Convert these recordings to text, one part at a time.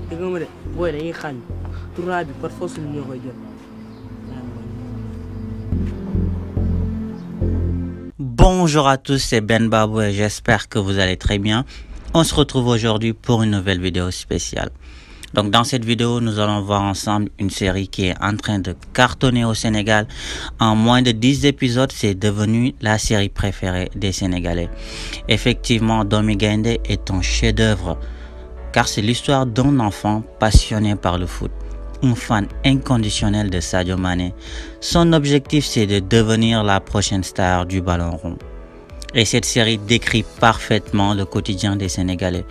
dégg nga ma de booy dañuy xañ tournoi bi par force ñoo koy jël. Bonjour à tous, c'est Ben Babou et j'espère que vous allez très bien. On se retrouve aujourd'hui pour une nouvelle vidéo spéciale. Donc dans cette vidéo, nous allons voir ensemble une série qui est en train de cartonner au Sénégal. En moins de 10 épisodes, c'est devenu la série préférée des Sénégalais. Effectivement, Domi Gaindé est un chef-d'œuvre car c'est l'histoire d'un enfant passionné par le foot. Un fan inconditionnel de Sadio Mané. Son objectif, c'est de devenir la prochaine star du ballon rond. Et cette série décrit parfaitement le quotidien des Sénégalais.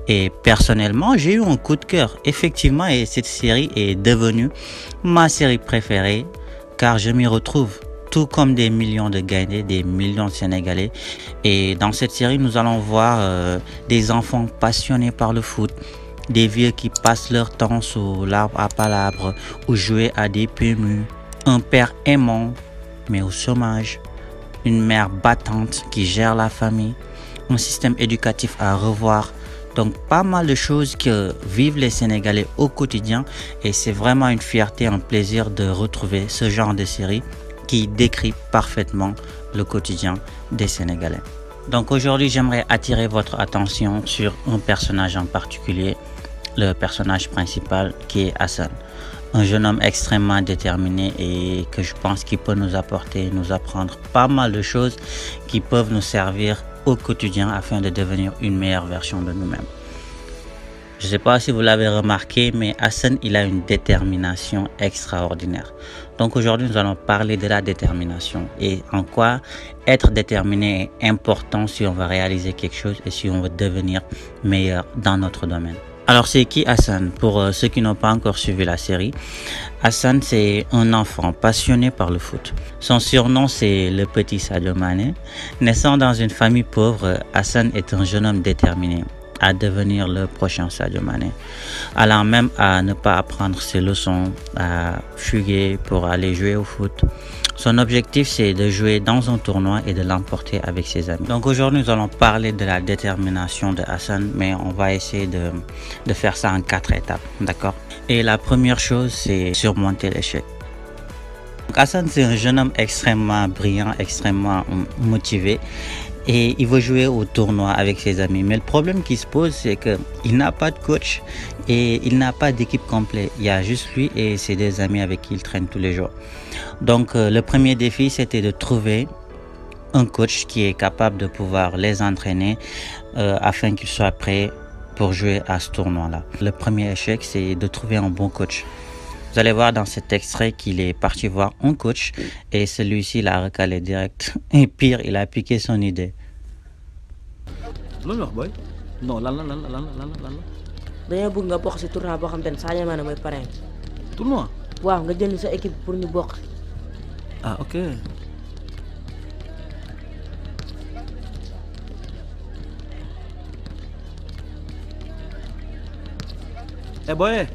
Et personnellement, j'ai eu un coup de cœur. Effectivement, et cette série est devenue ma série préférée car je m'y retrouve. Tout comme des millions de Gaindés, des millions de Sénégalais. Et dans cette série, nous allons voir des enfants passionnés par le foot. Des vieux qui passent leur temps sous l'arbre à palabres ou jouer à des PMU. Un père aimant, mais au chômage. Une mère battante qui gère la famille. Un système éducatif à revoir. Donc pas mal de choses que vivent les Sénégalais au quotidien. Et c'est vraiment une fierté, un plaisir de retrouver ce genre de série qui décrit parfaitement le quotidien des Sénégalais. Donc aujourd'hui, j'aimerais attirer votre attention sur un personnage en particulier. Le personnage principal qui est Hassan, un jeune homme extrêmement déterminé et que je pense qu'il peut nous apprendre pas mal de choses qui peuvent nous servir au quotidien afin de devenir une meilleure version de nous-mêmes. Je ne sais pas si vous l'avez remarqué, mais Hassan, il a une détermination extraordinaire. Donc aujourd'hui, nous allons parler de la détermination et en quoi être déterminé est important si on veut réaliser quelque chose et si on veut devenir meilleur dans notre domaine. Alors c'est qui Hassan? Pour ceux qui n'ont pas encore suivi la série, Hassan c'est un enfant passionné par le foot. Son surnom c'est le petit Sadio Mané. Naissant dans une famille pauvre, Hassan est un jeune homme déterminé à devenir le prochain Sadio Mané, allant même à ne pas apprendre ses leçons, à fuguer pour aller jouer au foot. Son objectif, c'est de jouer dans un tournoi et de l'emporter avec ses amis. Donc aujourd'hui, nous allons parler de la détermination de Hassan, mais on va essayer de faire ça en 4 étapes, d'accord? Et la première chose, c'est surmonter l'échec. Hassan, c'est un jeune homme extrêmement brillant, extrêmement motivé. Et il veut jouer au tournoi avec ses amis. Mais le problème qui se pose, c'est qu'il n'a pas de coach et il n'a pas d'équipe complète. Il y a juste lui et ses 2 amis avec qui il traîne tous les jours. Donc le premier défi, c'était de trouver un coach qui est capable de pouvoir les entraîner afin qu'ils soient prêts pour jouer à ce tournoi-là. Le premier échec, c'est de trouver un bon coach. Vous allez voir dans cet extrait qu'il est parti voir un coach et celui-ci l'a recalé direct. Et pire, il a piqué son idée. Non, boy. Non, lan. dañoo bëgg nga bokk si tournoi boo xam te ne Sadio Mané mooy parrain. Tournoi? waaw nga jënd sa équipe pour ñu bokk. Ah, ok. Eh boy,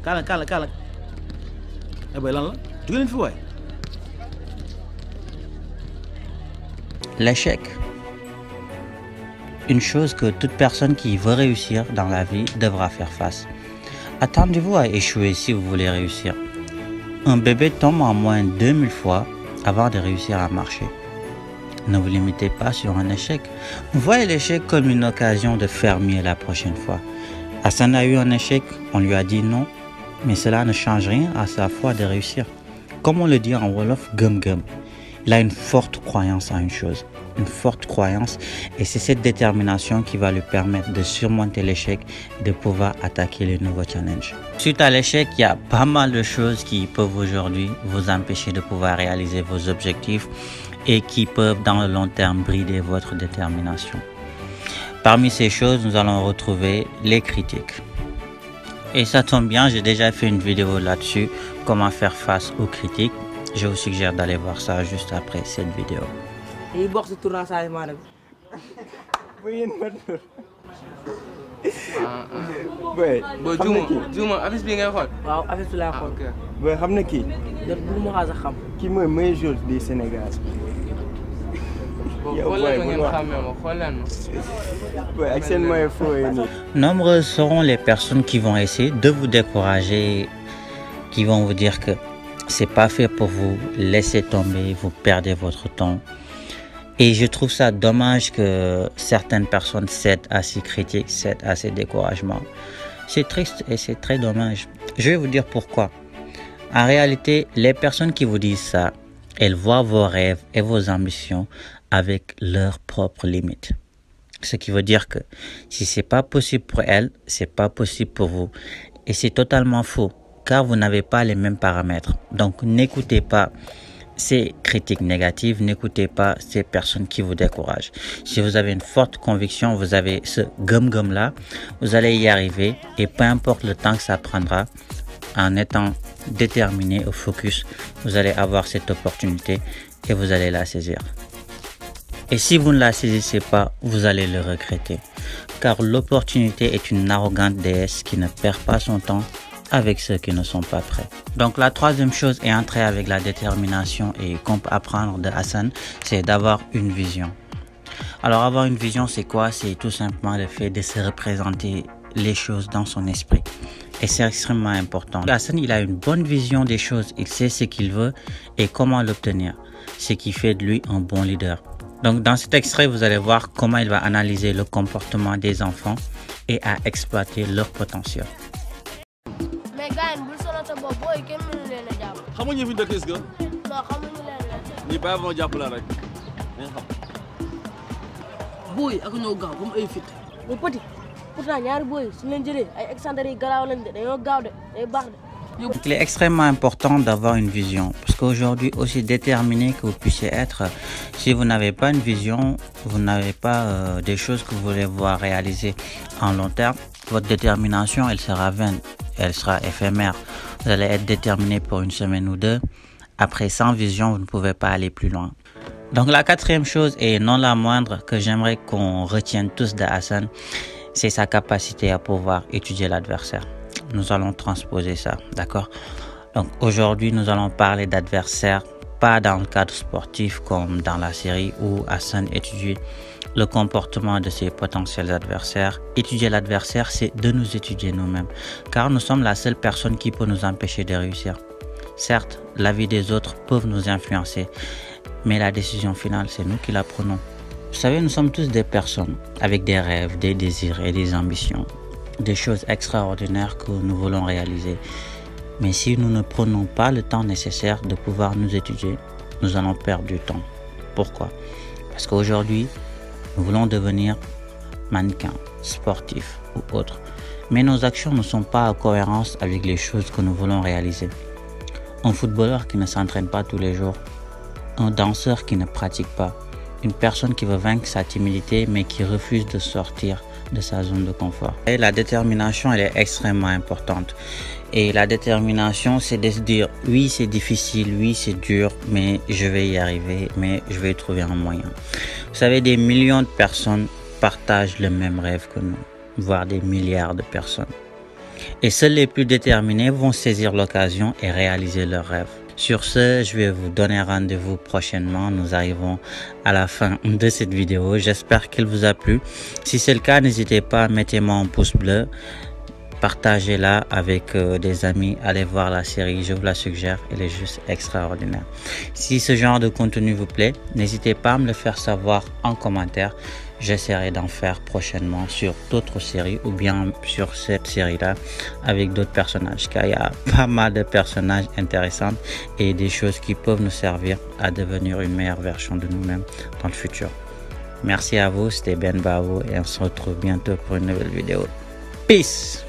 kaala. Eh boy, lan la? Jóge leen fi waay. L'échec. Une chose que toute personne qui veut réussir dans la vie devra faire face. Attendez-vous à échouer si vous voulez réussir. Un bébé tombe en moins 2000 fois avant de réussir à marcher. Ne vous limitez pas sur un échec. Voyez l'échec comme une occasion de faire mieux la prochaine fois. Hassan a eu un échec, on lui a dit non, mais cela ne change rien à sa foi de réussir. Comme on le dit en Wolof, gum gum. Il a une forte croyance en une chose, une forte croyance, et c'est cette détermination qui va lui permettre de surmonter l'échec, de pouvoir attaquer les nouveaux challenges. Suite à l'échec, il y a pas mal de choses qui peuvent aujourd'hui vous empêcher de pouvoir réaliser vos objectifs et qui peuvent dans le long terme brider votre détermination. Parmi ces choses, nous allons retrouver les critiques. Et ça tombe bien, j'ai déjà fait une vidéo là-dessus, comment faire face aux critiques. Je vous suggère d'aller voir ça juste après cette vidéo. dañuy bokk si tournoi Sadio Mané bi. booy juuma affiche bi ngay xool. waaw affaire bi laa xool. booy xam na kii. bu ma xaar sax xam. kii mooy meilleur joueur du Sénégal. Nombreuses seront les personnes qui vont essayer de vous décourager, qui vont vous dire que c'est pas fait pour vous, laissez tomber, vous perdez votre temps. Et je trouve ça dommage que certaines personnes cèdent à ces critiques, cèdent à ces découragements. C'est triste et c'est très dommage. Je vais vous dire pourquoi. En réalité, les personnes qui vous disent ça, elles voient vos rêves et vos ambitions avec leurs propres limites. Ce qui veut dire que si c'est pas possible pour elles, c'est pas possible pour vous. Et c'est totalement faux, car vous n'avez pas les mêmes paramètres. Donc n'écoutez pas ces critiques négatives, n'écoutez pas ces personnes qui vous découragent. Si vous avez une forte conviction, vous avez ce gomme là, vous allez y arriver et peu importe le temps que ça prendra, en étant déterminé au focus, vous allez avoir cette opportunité et vous allez la saisir. Et si vous ne la saisissez pas, vous allez le regretter, car l'opportunité est une arrogante déesse qui ne perd pas son temps avec ceux qui ne sont pas prêts. Donc la troisième chose est entrer avec la détermination et qu'on peut apprendre de Hassan, c'est d'avoir une vision. Alors avoir une vision, c'est quoi? C'est tout simplement le fait de se représenter les choses dans son esprit. Et c'est extrêmement important. Hassan, il a une bonne vision des choses, il sait ce qu'il veut et comment l'obtenir, ce qui fait de lui un bon leader. Donc dans cet extrait, vous allez voir comment il va analyser le comportement des enfants et à exploiter leur potentiel. Boy ak ñoo gaaw comme ay fit. Mais petit pourtant ñaari boy su leen jëlee ay excentrés yi garaaw lañ de dañoo gaaw de day baax de. Il est extrêmement important d'avoir une vision parce qu'aujourd'hui, aussi déterminé que vous puissiez être, si vous n'avez pas une vision, vous n'avez pas des choses que vous voulez voir réaliser en long terme, votre détermination, elle sera vaine, elle sera éphémère. Vous allez être déterminé pour une semaine ou deux. Après, sans vision, vous ne pouvez pas aller plus loin. Donc la quatrième chose, et non la moindre, que j'aimerais qu'on retienne tous de Hassan, c'est sa capacité à pouvoir étudier l'adversaire. Nous allons transposer ça, d'accord? Donc aujourd'hui, nous allons parler d'adversaires, pas dans le cadre sportif comme dans la série où Hassan étudie le comportement de ses potentiels adversaires. Étudier l'adversaire, c'est de nous étudier nous-mêmes, car nous sommes la seule personne qui peut nous empêcher de réussir. Certes, l'avis des autres peuvent nous influencer, mais la décision finale, c'est nous qui la prenons. Vous savez, nous sommes tous des personnes avec des rêves, des désirs et des ambitions, des choses extraordinaires que nous voulons réaliser. Mais si nous ne prenons pas le temps nécessaire de pouvoir nous étudier, nous allons perdre du temps. Pourquoi? Parce qu'aujourd'hui, nous voulons devenir mannequins, sportifs ou autres. Mais nos actions ne sont pas en cohérence avec les choses que nous voulons réaliser. Un footballeur qui ne s'entraîne pas tous les jours, un danseur qui ne pratique pas, une personne qui veut vaincre sa timidité mais qui refuse de sortir de sa zone de confort. Et la détermination, elle est extrêmement importante. Et la détermination, c'est de se dire, oui, c'est difficile, oui, c'est dur, mais je vais y arriver, mais je vais trouver un moyen. Vous savez, des millions de personnes partagent le même rêve que nous, voire des milliards de personnes. Et seuls les plus déterminés vont saisir l'occasion et réaliser leurs rêves. Sur ce, je vais vous donner rendez-vous prochainement. Nous arrivons à la fin de cette vidéo. J'espère qu'elle vous a plu. Si c'est le cas, n'hésitez pas, mettez-moi un pouce bleu. Partagez-la avec des amis. Allez voir la série, je vous la suggère. Elle est juste extraordinaire. Si ce genre de contenu vous plaît, n'hésitez pas à me le faire savoir en commentaire. J'essaierai d'en faire prochainement sur d'autres séries ou bien sur cette série-là avec d'autres personnages, car il y a pas mal de personnages intéressants et des choses qui peuvent nous servir à devenir une meilleure version de nous-mêmes dans le futur. Merci à vous, c'était Ben Babou et on se retrouve bientôt pour une nouvelle vidéo. Peace!